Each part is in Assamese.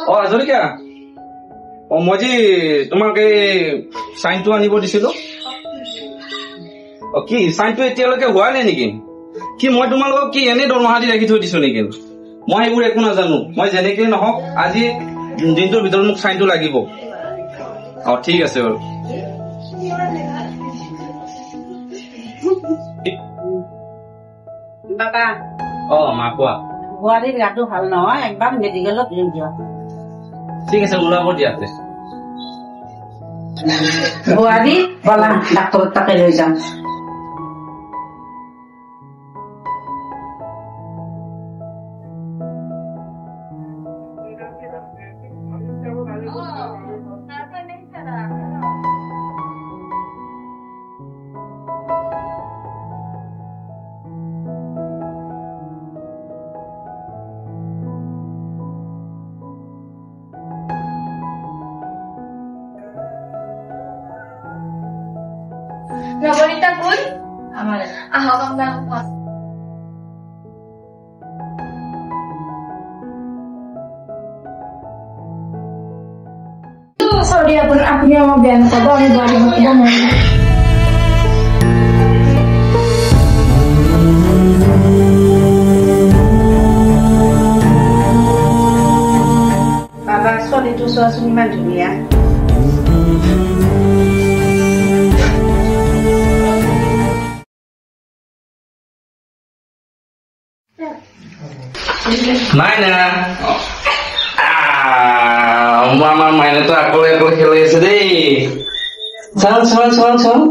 হাজৰিকা মই যে তোমাক এই চাইনটো আনিব দিছিলো কি চাইনটো এতিয়ালৈকে হোৱা নাই নেকি কি মই তোমালোকক কি এনে দৰমহা দি ৰাখি থৈ দিছো নেকি মই এইবোৰ একো নাজানো মই যেনেকে নহওক আজি দিনটোৰ ভিতৰত মোক চাইনটো লাগিব ঠিক আছে বাৰু বাবা মা কোৱা বোৱাৰীৰ গাটো ভাল নহয় একবাৰ মেডিকেলত লৈ যোৱা ঠিক আছে ওলাব দিয়াতে বোৱাৰী বলা ডাক্তৰৰ তাকে লৈ যাম Nagolita kun? Ahawak na ako. Sorry, aku yang mau biar aku bawa balik ke rumah. Baba, sorry tu suatu iman dunia. নাই না আমাৰ মাইনাটো আকৌ খেলি আছে দেই চাওঁ চাওঁ চাওঁ চাওঁ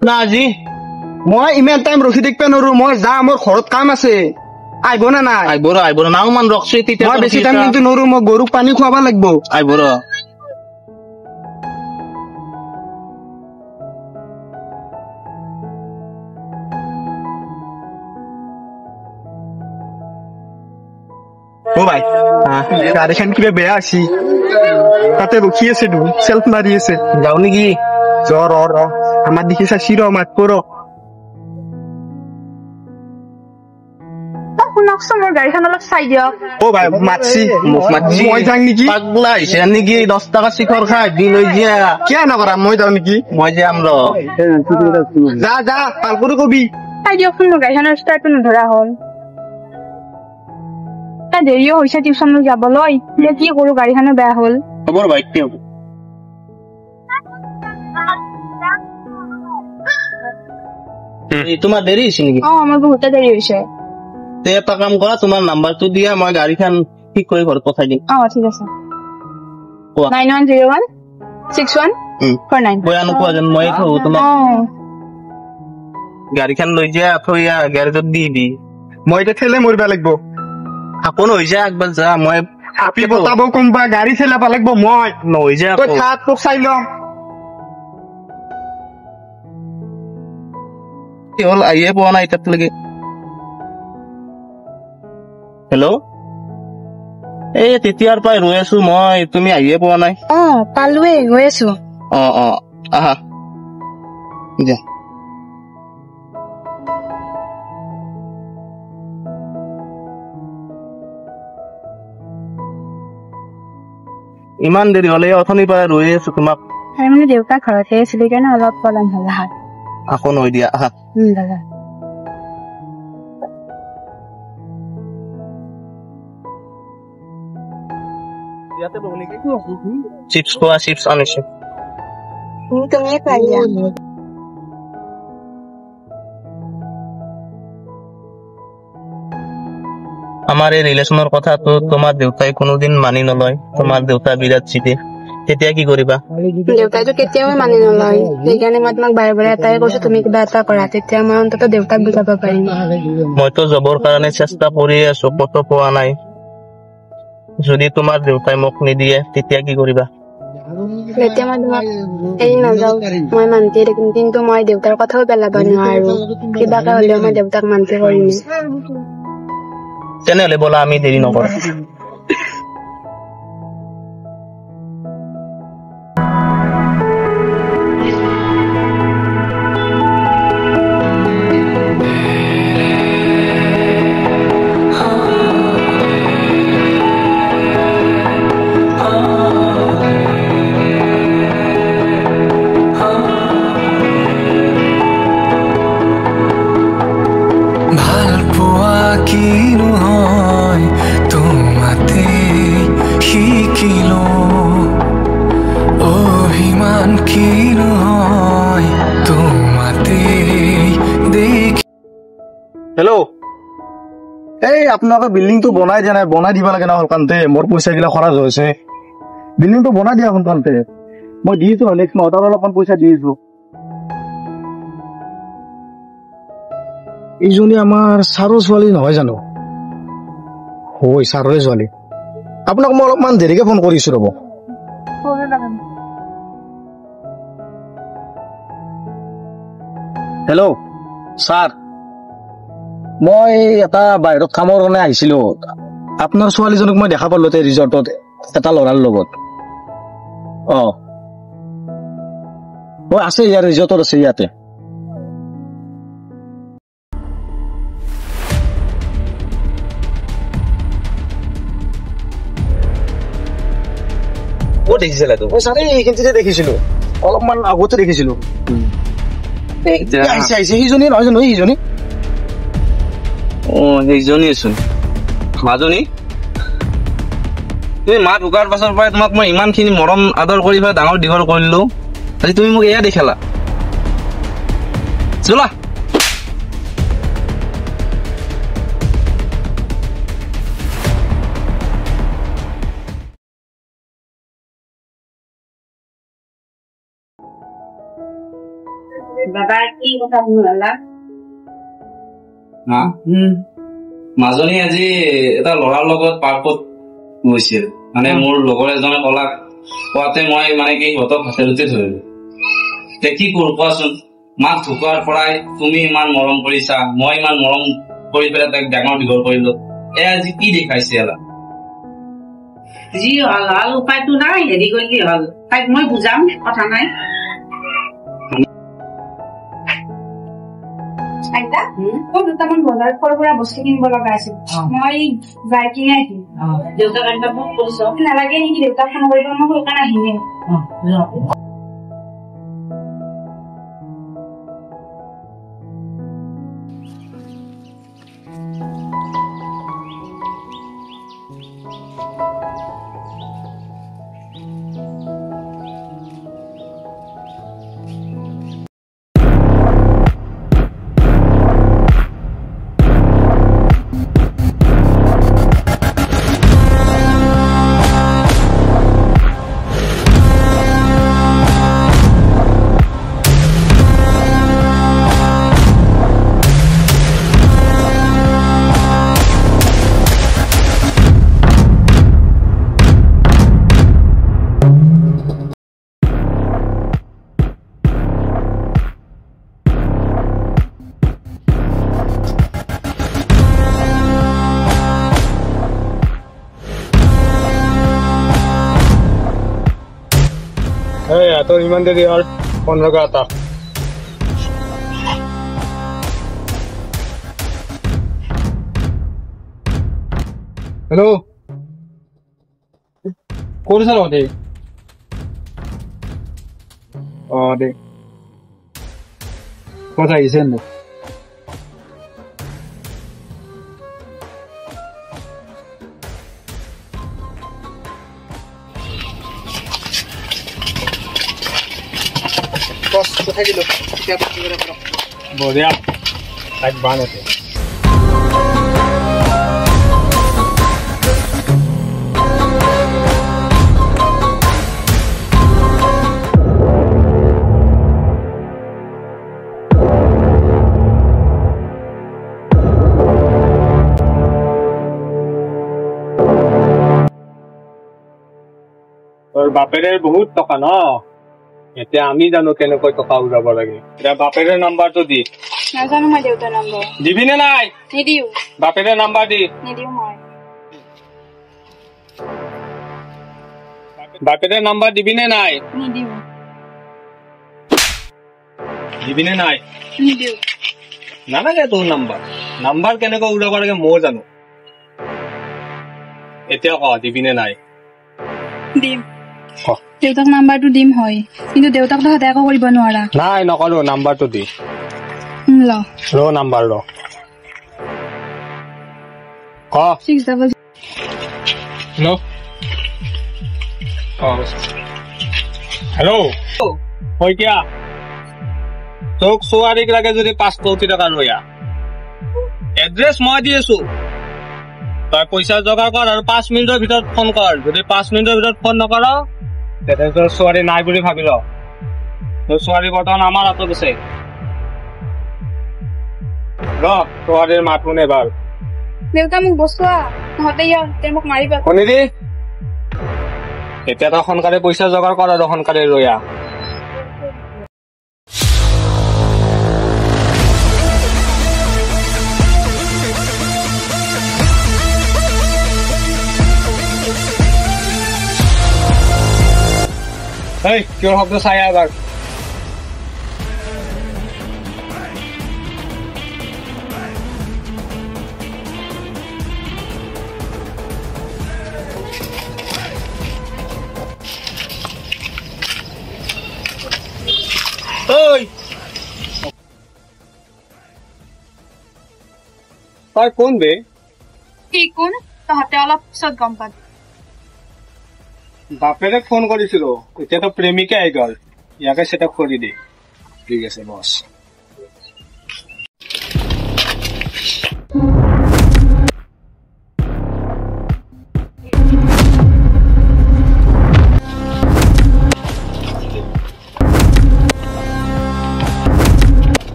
না আজি মই ইমান টাইম ৰখি থাকিব নোৱাৰো মই যাম মোৰ ঘৰত কাম আছে আহিব না নাই আহিব নাও মান ৰখছি তেতিয়া মই বেছি টাইম কিন্তু নোৱাৰো মই গৰুক পানী খুৱাব লাগিব আহিব অ ভাই গাড়ীখন কিবা বেয়া আছে তাতে ৰখি আছে চেল্ফ মাৰি আছে যাও নেকি জ্বৰ আমাৰ দেখিছা চিৰ মাত কৰ শুনকচোন মোৰ গাড়ীখন অলপ চাই দিয়ক অ ভাই মাতছি মই যাওঁ নেকি পাগলা হৈছে নেকি 10 টকা চিখৰ খাই দি লৈ যা কিয় নকৰা মই যাওঁ নেকি মই যাম যা যা পাল কৰি কবি চাই দিয়কচোন মোৰ গাড়ীখনৰ ষ্টাৰ্টটো নধৰা হ'ল দেৰিও হৈছে টিউচনলৈ যাবলৈ এতিয়া কি কৰো গাড়ীখনো বেয়া হ'ল খবৰ বাইকতে হ'ব তোমাৰ দেৰি হৈছে নেকি আমাৰ বহুতে দেৰি হৈছে এটা কাম কৰা তোমাৰ নাম্বাৰটো দিয়া মই গাড়ীখন ঠিক কৰি ঘৰত পঠাই দিম ঠিক আছে 91016149 বয়া নোপোৱা যেন মই থওঁ তোমাক গাড়ীখন লৈ যা থৈ গেৰেজত দি দি মই এতিয়া ঠেলে মৰিব লাগিব আপোন হৈ যা একবাৰ যা মই আপি বতাব কোনবা গাড়ী ঠেলাব লাগিব মই নৈ যা তই থাক তোক চাই লম কি হ'ল আহিয়ে পোৱা নাই এতিয়ালৈকে হেল্ল' এই তেতিয়াৰ পৰাই ৰৈ আছো মই তুমি আহিয়ে পোৱা নাই পালোৱে গৈ আছো আহা যা ইমান দেৰি হলে অথনিৰ পৰা ৰৈ আছো তোমাক মানে দেউতা ঘৰতে আছিলে কাৰণে অলপ পলম হ'ল আকৌ নৈ দিয়া আহা দাদা চিপছ খোৱা চিপছ আনিছো তুমি পাৰিয়া আমাৰ এই ৰিলেশ্যনৰ কথাটো তোমাৰ দেউতাই কোনোদিন মানি নলয় তোমাৰ দেউতা বিৰাট চিটে তেতিয়া কি কৰিবা দেউতাইতো কেতিয়াও মানি নলয় সেইকাৰণে মই তোমাক বাৰে বাৰে এটাই কৈছো তুমি কিবা এটা কৰা তেতিয়া মই অন্তত দেউতাক বুজাব পাৰিম মইতো জবৰ কাৰণে চেষ্টা কৰি আছো কতো পোৱা নাই যদি তোমাৰ দেউতাই মোক নিদিয়ে তেতিয়া কি কৰিবা? তেতিয়া মই তোমাক এৰি নাযাওঁ, মই মান্তি থাকিম, কিন্তু মই দেউতাৰ কথাও পেলাব নোৱাৰো। কিবাকে হলেও মই দেউতাক মান্তি কৰিম। তেনেহলে ব'লা আমি দেৰি নকৰো। হেল্ল', এই আপোনালোকে বিল্ডিংটো বনাই দিয়া নাই, বনাই দিব লাগে না সোনকালতে। মোৰ পইচা গিলা খৰচ হৈছে, বিল্ডিংটো বনাই দিয়া সোনকালতে। মই দিছো নেক্সট মাহত অলপমান পইচা দিছো। এইজনী আমাৰ ছাৰৰ ছোৱালী নহয় জানো? হয়, ছাৰৰে ছোৱালী। আপোনাক মই অলপমান দেৰিকে ফোন কৰিছো ৰ'ব। হেল্ল' ছাৰ, মই এটা বাহিৰত কামৰ কাৰণে আহিছিলো। আপোনাৰ ছোৱালীজনীক মই দেখা পালো ৰিজৰ্টত এটা ল'ৰাৰ লগত। আছে ইয়াৰ ৰিজৰ্টত আছে ইয়াতে। ক'ত দেখিছিলা তো? ছাৰ এইখিনিতে দেখিছিলো, অলপমান আগতে দেখিছিলো। সিজনী নহয় জানো? সিজনী সেইজনীয়েচোন মাজনী। তুমি মা ঢুকাৰ পাছৰ পৰাই তোমাক মই ইমান খিনি মৰম আদৰ কৰি পেলাই ডাঙৰ দীঘল কৰিলো, আজি তুমি মোক এয়া দেখালা। চলা দাদা কি কথা শুনালা? মাজনী আজি এটা ল'ৰাৰ লগত পাৰ্কত গৈছিল। মানে মোৰ লগৰ এজনে কোৱাতে মই মানে কি সিহঁতক হাতে ধৰিলো। এতিয়া কি কৰো কোৱাচোন? মাক ঢুকোৱাৰ পৰাই তুমি ইমান মৰম কৰিছা, মই ইমান মৰম কৰি পেলাই তাইক ডাঙৰ দীঘল কৰিলো। আজি কি দেখাইছে এলা? যি হল হল, উপায়তো নাই, হেৰি কৰিলে হল। তাইক মই বুজাম, কথা নাই। আইতা, মই দুটামান বজাৰত সৰু সুৰা বস্তু কিনিব লগা আছিল। মই যাই কিনে আহিম। দেউতাক একদম ফোন কৰিছ? নালাগে নেকি দেউতাক ফোন কৰিব? মই সেইকাৰণে আহিমেই। তোর ইমান দেরি আর 15 টাকা। হ্যালো, কোথায় চলো দে? দে কোথায় গেছেন? বঢ়িয়া, তাক বান আছে। তোৰ বাপেৰে বহুত টকা ন এতিয়া আমি জানো কেনেকৈ টকা উৰাব লাগে এতিয়া বাপেৰে নাম্বাৰটো দি নাজানো মই দেউতাৰ নম্বৰ দিবি নে নাই নিদিও বাপেৰে নাম্বাৰ দি নিদিও মই বাপেৰে নাম্বাৰ দিবি নে নাই নিদিও দিবি নে নাই নিদিও নালাগে তোৰ নাম্বাৰ কেনেকৈ উৰাব লাগে মই জানো এতিয়া ক দিবি নে নাই দিম দেউতাক নাম্বাৰটো দিম হয় কিন্তু দেউতাক তো সদায় একো কৰিব নোৱাৰা নাই নকৰো নাম্বাৰটো দি ল ৰ নাম্বাৰ ৰ ক 600 ন হেল্ল' শইকীয়া তোক ছোৱালীক লাগে যদি 5 কোটি টকা ৰয়া এড্ৰেছ মই দি আছো তই পইচা যোগাৰ কৰ আৰু 5 মিনিটৰ ভিতৰত ফোন কৰ যদি 5 মিনিটৰ ভিতৰত ফোন নকৰ তেতিয়া তোৰ ছোৱালী নাই বুলি ভাবি ল তোৰ ছোৱালী বৰ্তমান আমাৰ হাতত আছে ৰ ছোৱালীৰ মাত শুনে এবাৰ দেউতা মোক বচোৱা নহতে ইহঁতে মোক মাৰিব শুনি দি এতিয়া তই সোনকালে পইচা যোগাৰ কৰ আৰু সোনকালে ৰয়া এই কিয় শব্দ চাই এবাৰ ঐ তই কোন বে কি কোন তহঁতে অলপ পিছত গম পাবি বাপেৰে ফোন কৰিছিলো এতিয়াতো প্ৰেমিকা আহি গল ইয়াকে সেটা কৰি দে ঠিক আছে বস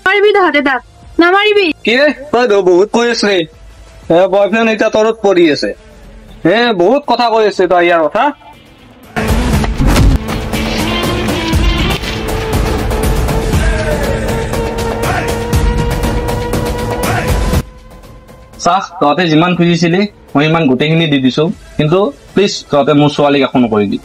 মাৰিবি তহঁতে তাক নামাৰিবি কি তই বহুত কৈ আছে বয়ফ্ৰেণ্ড এতিয়া তলত পৰি আছে বহুত কথা কৈ আছে তই ইয়াৰ কথা চাহ তহঁতে যিমান খুজিছিলি মই ইমান গোটেইখিনি দি দিছো কিন্তু প্লিজ তহঁতে মোৰ ছোৱালীক একো নকৰিবি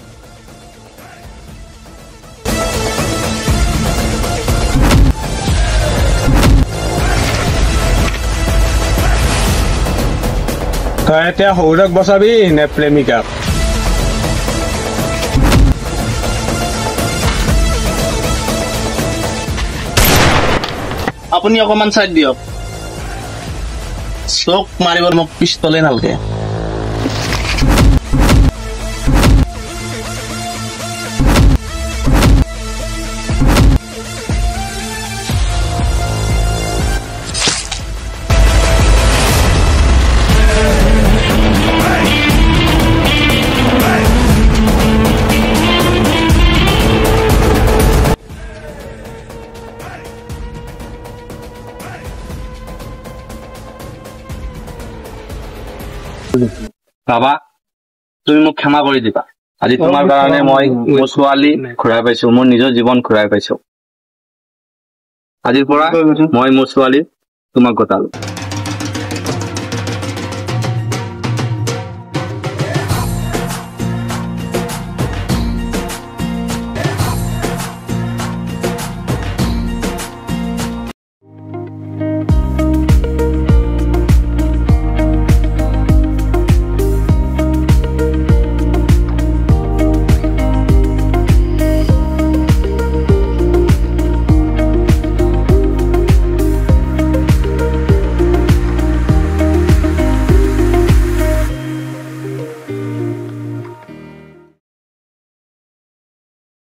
তই এতিয়া সৌৰক বচাবি নে প্ৰেমিকাক আপুনি অকমান চাইড দিয়ক চোক মাৰিব মোক পিস্তলে নালগে বাবা তুমি মোক ক্ষমা কৰি দিবা আজি তোমাৰ কাৰণে মই মোৰ ছোৱালী ঘূৰাই পাইছো মোৰ নিজৰ জীৱন ঘূৰাই পাইছো আজিৰ পৰা মই মোৰ ছোৱালী তোমাক গতালো